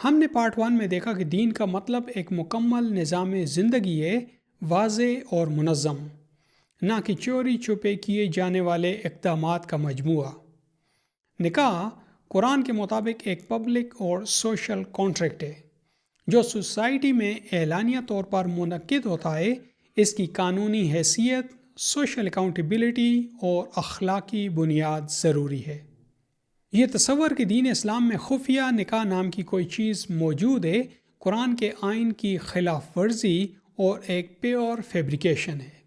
ہم نے پارٹ 1 میں دیکھا کہ دین کا مطلب ایک مکمل نظام زندگی ہے، واضح اور منظم، نہ کہ چوری چھپے کیے جانے والے اقدامات کا مجموعہ۔ نکاح قرآن کے مطابق ایک پبلک اور سوشل کانٹریکٹ ہے جو سوسائٹی میں اعلانیہ طور پر منعقد ہوتا ہے۔ اس کی قانونی حیثیت، سوشل اکاؤنٹیبلٹی اور اخلاقی بنیاد ضروری ہے۔ یہ تصور کہ دین اسلام میں خفیہ نکاح نام کی کوئی چیز موجود ہے، قرآن کے آئین کی خلاف ورزی اور ایک پیور فیبریکیشن ہے۔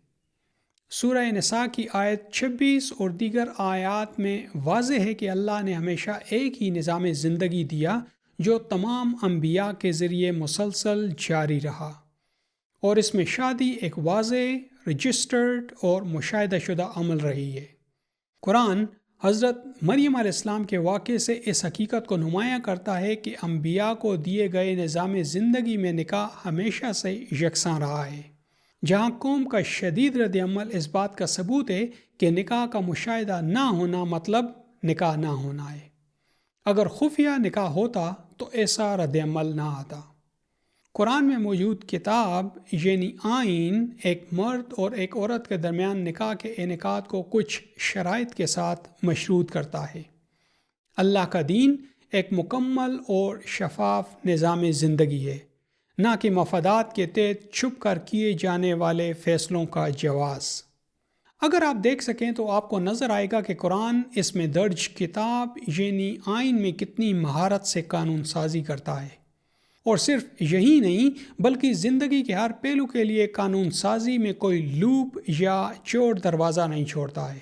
سورہ نساء کی آیت 26 اور دیگر آیات میں واضح ہے کہ اللہ نے ہمیشہ ایک ہی نظام زندگی دیا جو تمام انبیاء کے ذریعے مسلسل جاری رہا، اور اس میں شادی ایک واضح، رجسٹرڈ اور مشاہدہ شدہ عمل رہی ہے۔ قرآن حضرت مریم علیہ السلام کے واقعے سے اس حقیقت کو نمایاں کرتا ہے کہ انبیاء کو دیے گئے نظام زندگی میں نکاح ہمیشہ سے یکساں رہا ہے، جہاں قوم کا شدید رد عمل اس بات کا ثبوت ہے کہ نکاح کا مشاہدہ نہ ہونا مطلب نکاح نہ ہونا ہے۔ اگر خفیہ نکاح ہوتا تو ایسا رد عمل نہ آتا۔ قرآن میں موجود کتاب یعنی آئین ایک مرد اور ایک عورت کے درمیان نکاح کے انعقاد کو کچھ شرائط کے ساتھ مشروط کرتا ہے۔ اللہ کا دین ایک مکمل اور شفاف نظام زندگی ہے، نہ کہ مفادات کے تحت چھپ کر کیے جانے والے فیصلوں کا جواز۔ اگر آپ دیکھ سکیں تو آپ کو نظر آئے گا کہ قرآن اس میں درج کتاب یعنی آئین میں کتنی مہارت سے قانون سازی کرتا ہے، اور صرف یہی نہیں بلکہ زندگی کے ہر پہلو کے لیے قانون سازی میں کوئی لوپ یا چور دروازہ نہیں چھوڑتا ہے،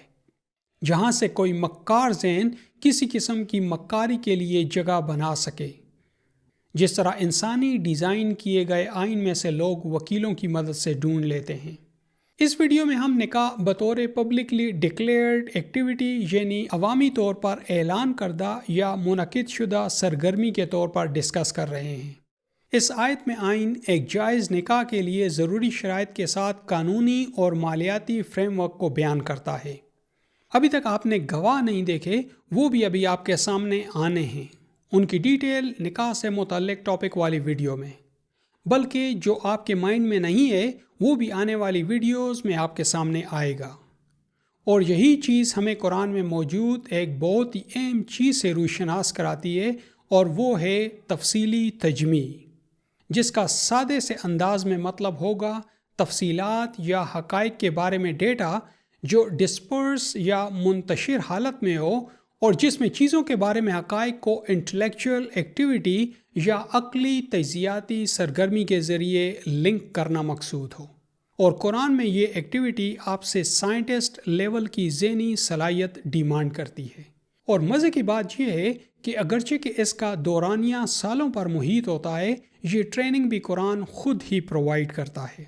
جہاں سے کوئی مکار ذہن کسی قسم کی مکاری کے لیے جگہ بنا سکے۔ جس طرح انسانی ڈیزائن کیے گئے آئین میں سے لوگ وکیلوں کی مدد سے ڈھونڈ لیتے ہیں۔ اس ویڈیو میں ہم نکاح بطور پبلکلی ڈکلیئرڈ ایکٹیویٹی یعنی عوامی طور پر اعلان کردہ یا منعقد شدہ سرگرمی کے طور پر ڈسکس کر رہے ہیں۔ اس آیت میں آئین ایک جائز نکاح کے لیے ضروری شرائط کے ساتھ قانونی اور مالیاتی فریم ورک کو بیان کرتا ہے۔ ابھی تک آپ نے گواہ نہیں دیکھے، وہ بھی ابھی آپ کے سامنے آنے ہیں، ان کی ڈیٹیل نکاح سے متعلق ٹاپک والی ویڈیو میں، بلکہ جو آپ کے مائنڈ میں نہیں ہے وہ بھی آنے والی ویڈیوز میں آپ کے سامنے آئے گا۔ اور یہی چیز ہمیں قرآن میں موجود ایک بہت ہی اہم چیز سے روشناس کراتی ہے، اور وہ ہے تفصیلی تجمیع، جس کا سادے سے انداز میں مطلب ہوگا تفصیلات یا حقائق کے بارے میں ڈیٹا جو ڈسپرس یا منتشر حالت میں ہو، اور جس میں چیزوں کے بارے میں حقائق کو انٹلیکچوئل ایکٹیویٹی یا عقلی تجزیاتی سرگرمی کے ذریعے لنک کرنا مقصود ہو۔ اور قرآن میں یہ ایکٹیویٹی آپ سے سائنٹسٹ لیول کی ذہنی صلاحیت ڈیمانڈ کرتی ہے۔ اور مزے کی بات یہ ہے کہ اگرچہ کہ اس کا دورانیہ سالوں پر محیط ہوتا ہے، یہ ٹریننگ بھی قرآن خود ہی پرووائڈ کرتا ہے۔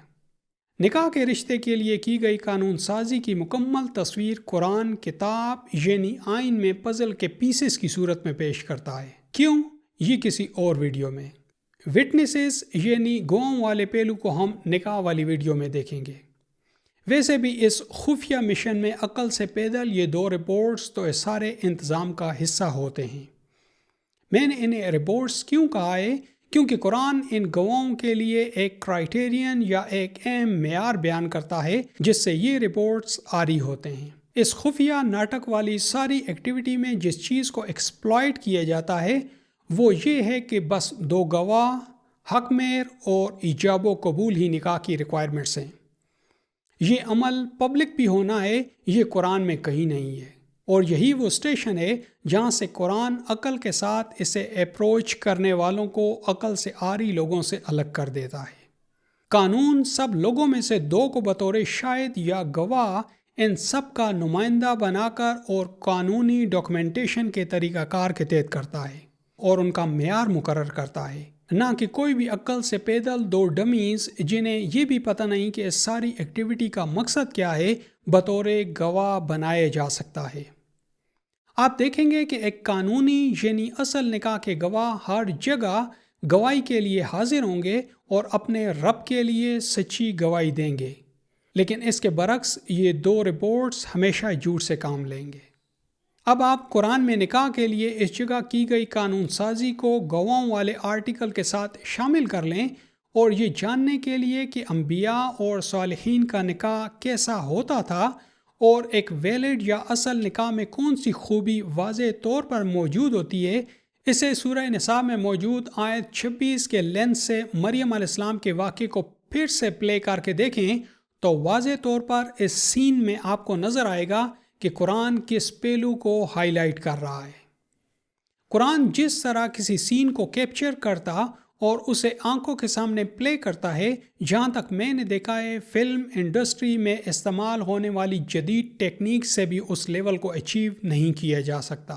نکاح کے رشتے کے لیے کی گئی قانون سازی کی مکمل تصویر قرآن کتاب یعنی آئین میں پزل کے پیسز کی صورت میں پیش کرتا ہے۔ کیوں؟ یہ کسی اور ویڈیو میں۔ وٹنسز یعنی گواہوں والے پہلو کو ہم نکاح والی ویڈیو میں دیکھیں گے۔ ویسے بھی اس خفیہ مشن میں عقل سے پیدل یہ دو رپورٹس تو اس سارے انتظام کا حصہ ہوتے ہیں۔ میں نے انہیں رپورٹس کیوں کہا ہے؟ کیونکہ قرآن ان گواہوں کے لیے ایک کرائیٹیرین یا ایک اہم معیار بیان کرتا ہے جس سے یہ رپورٹس عاری ہوتے ہیں۔ اس خفیہ ناٹک والی ساری ایکٹیویٹی میں جس چیز کو ایکسپلائٹ کیا جاتا ہے وہ یہ ہے کہ بس دو گواہ، حق مہر اور ایجاب و قبول ہی نکاح کی ریکوائرمنٹس ہیں۔ یہ عمل پبلک بھی ہونا ہے، یہ قرآن میں کہیں نہیں ہے، اور یہی وہ اسٹیشن ہے جہاں سے قرآن عقل کے ساتھ اسے اپروچ کرنے والوں کو عقل سے عاری لوگوں سے الگ کر دیتا ہے۔ قانون سب لوگوں میں سے دو کو بطور شاہد یا گواہ ان سب کا نمائندہ بنا کر اور قانونی ڈاکومنٹیشن کے طریقہ کار کے تحت کرتا ہے اور ان کا معیار مقرر کرتا ہے، نہ کہ کوئی بھی عقل سے پیدل دو ڈمیز جنہیں یہ بھی پتہ نہیں کہ اس ساری ایکٹیویٹی کا مقصد کیا ہے بطور گواہ بنائے جا سکتا ہے۔ آپ دیکھیں گے کہ ایک قانونی یعنی اصل نکاح کے گواہ ہر جگہ گواہی کے لیے حاضر ہوں گے اور اپنے رب کے لیے سچی گواہی دیں گے، لیکن اس کے برعکس یہ دو رپورٹس ہمیشہ جھوٹ سے کام لیں گے۔ اب آپ قرآن میں نکاح کے لیے اس جگہ کی گئی قانون سازی کو گواہوں والے آرٹیکل کے ساتھ شامل کر لیں، اور یہ جاننے کے لیے کہ انبیاء اور صالحین کا نکاح کیسا ہوتا تھا اور ایک ویلڈ یا اصل نکاح میں کون سی خوبی واضح طور پر موجود ہوتی ہے، اسے سورہ نساء میں موجود آیت 26 کے لینس سے مریم علیہ السلام کے واقعے کو پھر سے پلے کر کے دیکھیں تو واضح طور پر اس سین میں آپ کو نظر آئے گا کہ قرآن کس پہلو کو ہائی لائٹ کر رہا ہے۔ قرآن جس طرح کسی سین کو کیپچر کرتا اور اسے آنکھوں کے سامنے پلے کرتا ہے، جہاں تک میں نے دیکھا ہے فلم انڈسٹری میں استعمال ہونے والی جدید ٹیکنیک سے بھی اس لیول کو اچیو نہیں کیا جا سکتا،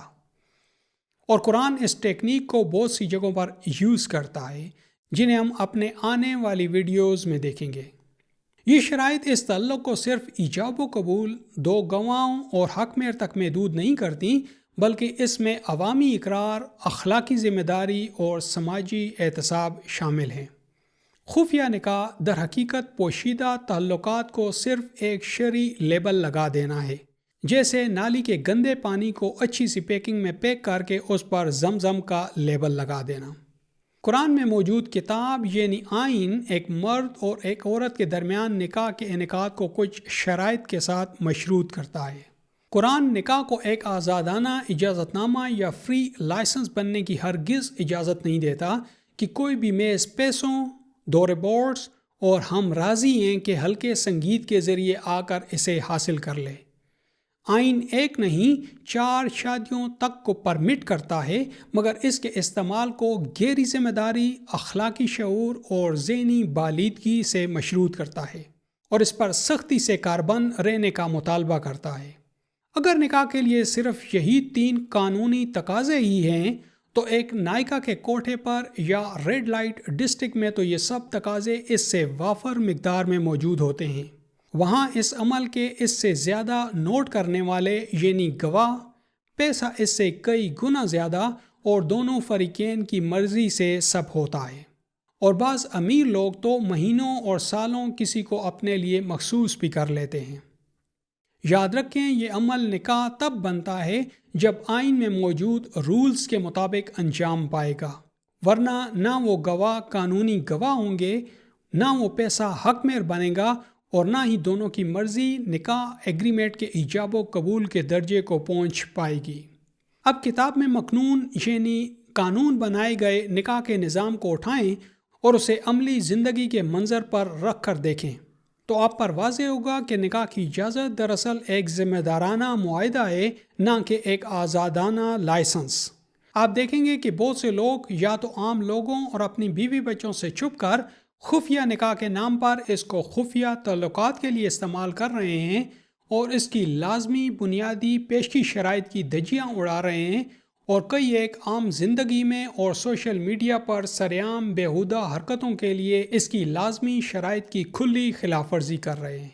اور قرآن اس ٹیکنیک کو بہت سی جگہوں پر یوز کرتا ہے جنہیں ہم اپنے آنے والی ویڈیوز میں دیکھیں گے۔ یہ شرائط اس تعلق کو صرف ایجاب و قبول، دو گواہوں اور حق مہر تک محدود نہیں کرتی، بلکہ اس میں عوامی اقرار، اخلاقی ذمہ داری اور سماجی احتساب شامل ہیں۔ خفیہ نکاح در حقیقت پوشیدہ تعلقات کو صرف ایک شرعی لیبل لگا دینا ہے، جیسے نالی کے گندے پانی کو اچھی سی پیکنگ میں پیک کر کے اس پر زمزم کا لیبل لگا دینا۔ قرآن میں موجود کتاب یعنی آئین ایک مرد اور ایک عورت کے درمیان نکاح کے انعقاد کو کچھ شرائط کے ساتھ مشروط کرتا ہے۔ قرآن نکاح کو ایک آزادانہ اجازت نامہ یا فری لائسنس بننے کی ہرگز اجازت نہیں دیتا کہ کوئی بھی محض پیسوں، دو رپورٹس اور ہم راضی ہیں کہ ہلکے سنگیت کے ذریعے آ کر اسے حاصل کر لے۔ آئین ایک نہیں 4 شادیوں تک کو پرمٹ کرتا ہے، مگر اس کے استعمال کو گہری ذمہ داری، اخلاقی شعور اور ذہنی بالیدگی سے مشروط کرتا ہے، اور اس پر سختی سے کاربند رہنے کا مطالبہ کرتا ہے۔ اگر نکاح کے لیے صرف یہی 3 قانونی تقاضے ہی ہیں تو ایک نائکا کے کوٹھے پر یا ریڈ لائٹ ڈسٹرکٹ میں تو یہ سب تقاضے اس سے وافر مقدار میں موجود ہوتے ہیں۔ وہاں اس عمل کے اس سے زیادہ نوٹ کرنے والے یعنی گواہ، پیسہ اس سے کئی گنا زیادہ، اور دونوں فریقین کی مرضی سے سب ہوتا ہے، اور بعض امیر لوگ تو مہینوں اور سالوں کسی کو اپنے لیے مخصوص بھی کر لیتے ہیں۔ یاد رکھیں یہ عمل نکاح تب بنتا ہے جب آئین میں موجود رولز کے مطابق انجام پائے گا، ورنہ نہ وہ گواہ قانونی گواہ ہوں گے، نہ وہ پیسہ حق مہر بنے گا، اور نہ ہی دونوں کی مرضی نکاح ایگریمنٹ کے ایجاب و قبول کے درجے کو پہنچ پائے گی۔ اب کتاب میں مکنون یعنی قانون بنائے گئے نکاح کے نظام کو اٹھائیں اور اسے عملی زندگی کے منظر پر رکھ کر دیکھیں تو آپ پر واضح ہوگا کہ نکاح کی اجازت دراصل ایک ذمہ دارانہ معاہدہ ہے، نہ کہ ایک آزادانہ لائسنس۔ آپ دیکھیں گے کہ بہت سے لوگ یا تو عام لوگوں اور اپنی بیوی بچوں سے چھپ کر خفیہ نکاح کے نام پر اس کو خفیہ تعلقات کے لیے استعمال کر رہے ہیں، اور اس کی لازمی بنیادی پیشگی شرائط کی دھجیاں اڑا رہے ہیں، اور کئی ایک عام زندگی میں اور سوشل میڈیا پر سرعام بیہودہ حرکتوں کے لیے اس کی لازمی شرائط کی کھلی خلاف ورزی کر رہے ہیں۔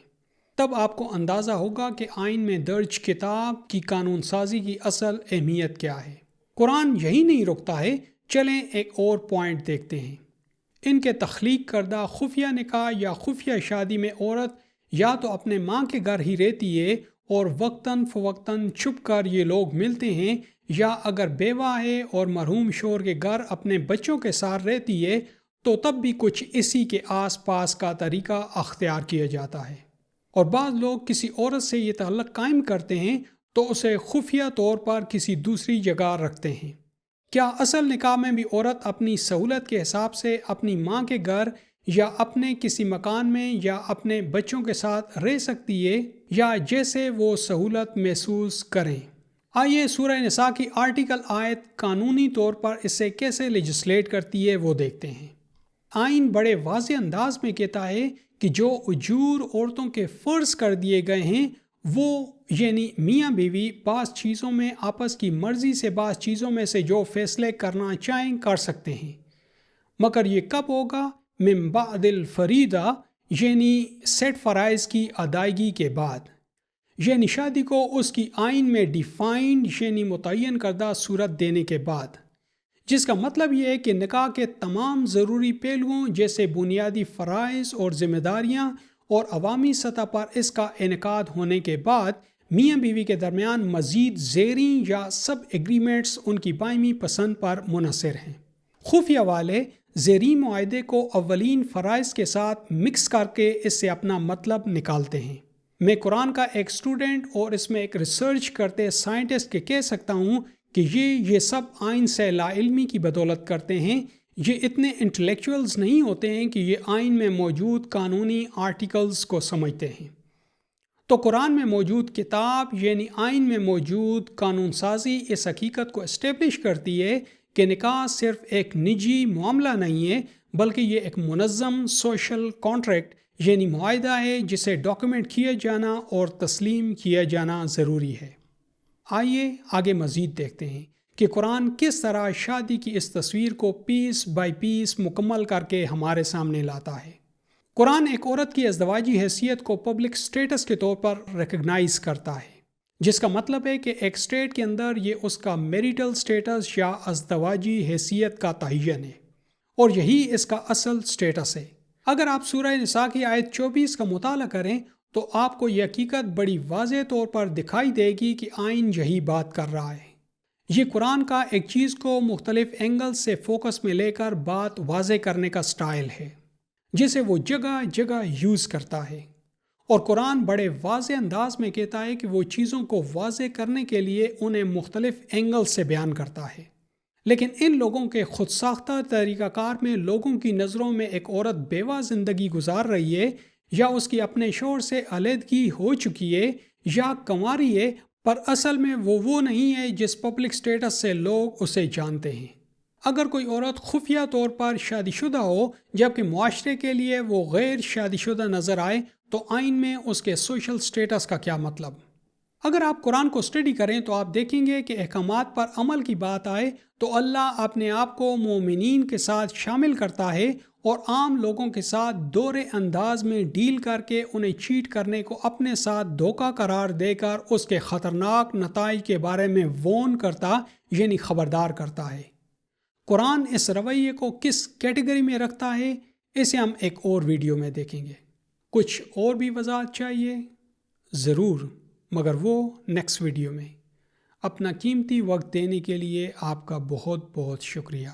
تب آپ کو اندازہ ہوگا کہ آئین میں درج کتاب کی قانون سازی کی اصل اہمیت کیا ہے۔ قرآن یہی نہیں رکتا ہے، چلیں ایک اور پوائنٹ دیکھتے ہیں۔ ان کے تخلیق کردہ خفیہ نکاح یا خفیہ شادی میں عورت یا تو اپنے ماں کے گھر ہی رہتی ہے اور وقتاً فوقتاً چھپ کر یہ لوگ ملتے ہیں، یا اگر بیوہ ہے اور مرحوم شوہر کے گھر اپنے بچوں کے ساتھ رہتی ہے تو تب بھی کچھ اسی کے آس پاس کا طریقہ اختیار کیا جاتا ہے۔ اور بعض لوگ کسی عورت سے یہ تعلق قائم کرتے ہیں تو اسے خفیہ طور پر کسی دوسری جگہ رکھتے ہیں۔ کیا اصل نکاح میں بھی عورت اپنی سہولت کے حساب سے اپنی ماں کے گھر یا اپنے کسی مکان میں یا اپنے بچوں کے ساتھ رہ سکتی ہے، یا جیسے وہ سہولت محسوس کریں؟ آئیے سورہ نساء کی آرٹیکل آیت قانونی طور پر اسے کیسے لیجسلیٹ کرتی ہے وہ دیکھتے ہیں۔ آئین بڑے واضح انداز میں کہتا ہے کہ جو اجور عورتوں کے فرض کر دیے گئے ہیں وہ یعنی میاں بیوی بعض چیزوں میں آپس کی مرضی سے بعض چیزوں میں سے جو فیصلے کرنا چاہیں کر سکتے ہیں، مگر یہ کب ہوگا؟ من بعد الفریضہ یعنی سیٹ فرائض کی ادائیگی کے بعد، یعنی شادی کو اس کی آئین میں ڈیفائنڈ یعنی متعین کردہ صورت دینے کے بعد، جس کا مطلب یہ ہے کہ نکاح کے تمام ضروری پہلوؤں جیسے بنیادی فرائض اور ذمہ داریاں اور عوامی سطح پر اس کا انعقاد ہونے کے بعد میاں بیوی کے درمیان مزید زیریں یا سب ایگریمنٹس ان کی باہمی پسند پر منحصر ہیں۔ خفیہ والے زیریں معاہدے کو اولین فرائض کے ساتھ مکس کر کے اس سے اپنا مطلب نکالتے ہیں۔ میں قرآن کا ایک اسٹوڈنٹ اور اس میں ایک ریسرچ کرتے سائنٹسٹ کے کہہ سکتا ہوں کہ یہ سب آئین سے لا علمی کی بدولت کرتے ہیں۔ یہ اتنے انٹلیکچوئلز نہیں ہوتے ہیں کہ یہ آئین میں موجود قانونی آرٹیکلز کو سمجھتے ہیں۔ تو قرآن میں موجود کتاب یعنی آئین میں موجود قانون سازی اس حقیقت کو اسٹیبلش کرتی ہے کہ نکاح صرف ایک نجی معاملہ نہیں ہے، بلکہ یہ ایک منظم سوشل کانٹریکٹ یعنی معاہدہ ہے جسے ڈاکیومنٹ کیا جانا اور تسلیم کیا جانا ضروری ہے۔ آئیے آگے مزید دیکھتے ہیں کہ قرآن کس طرح شادی کی اس تصویر کو پیس بائی پیس مکمل کر کے ہمارے سامنے لاتا ہے۔ قرآن ایک عورت کی ازدواجی حیثیت کو پبلک سٹیٹس کے طور پر ریکگنائز کرتا ہے، جس کا مطلب ہے کہ ایک سٹیٹ کے اندر یہ اس کا میریٹل سٹیٹس یا ازدواجی حیثیت کا تعین ہے، اور یہی اس کا اصل سٹیٹس ہے۔ اگر آپ سورہ نساء کی آیت 24 کا مطالعہ کریں تو آپ کو یہ حقیقت بڑی واضح طور پر دکھائی دے گی کہ آئین یہی بات کر رہا ہے۔ یہ قرآن کا ایک چیز کو مختلف اینگل سے فوکس میں لے کر بات واضح کرنے کا سٹائل ہے، جسے وہ جگہ جگہ یوز کرتا ہے، اور قرآن بڑے واضح انداز میں کہتا ہے کہ وہ چیزوں کو واضح کرنے کے لیے انہیں مختلف اینگل سے بیان کرتا ہے۔ لیکن ان لوگوں کے خود ساختہ طریقہ کار میں لوگوں کی نظروں میں ایک عورت بیوہ زندگی گزار رہی ہے، یا اس کی اپنے شوہر سے علیحدگی ہو چکی ہے، یا کنواری ہے، پر اصل میں وہ نہیں ہے جس پبلک سٹیٹس سے لوگ اسے جانتے ہیں۔ اگر کوئی عورت خفیہ طور پر شادی شدہ ہو جبکہ معاشرے کے لیے وہ غیر شادی شدہ نظر آئے تو آئین میں اس کے سوشل سٹیٹس کا کیا مطلب؟ اگر آپ قرآن کو اسٹڈی کریں تو آپ دیکھیں گے کہ احکامات پر عمل کی بات آئے تو اللہ اپنے آپ کو مومنین کے ساتھ شامل کرتا ہے اور عام لوگوں کے ساتھ دورے انداز میں ڈیل کر کے انہیں چیٹ کرنے کو اپنے ساتھ دھوکہ قرار دے کر اس کے خطرناک نتائج کے بارے میں وارن کرتا یعنی خبردار کرتا ہے۔ قرآن اس رویے کو کس کیٹیگری میں رکھتا ہے اسے ہم ایک اور ویڈیو میں دیکھیں گے۔ کچھ اور بھی وضاحت چاہیے؟ ضرور، مگر وہ نیکسٹ ویڈیو میں۔ اپنا قیمتی وقت دینے کے لیے آپ کا بہت بہت شکریہ۔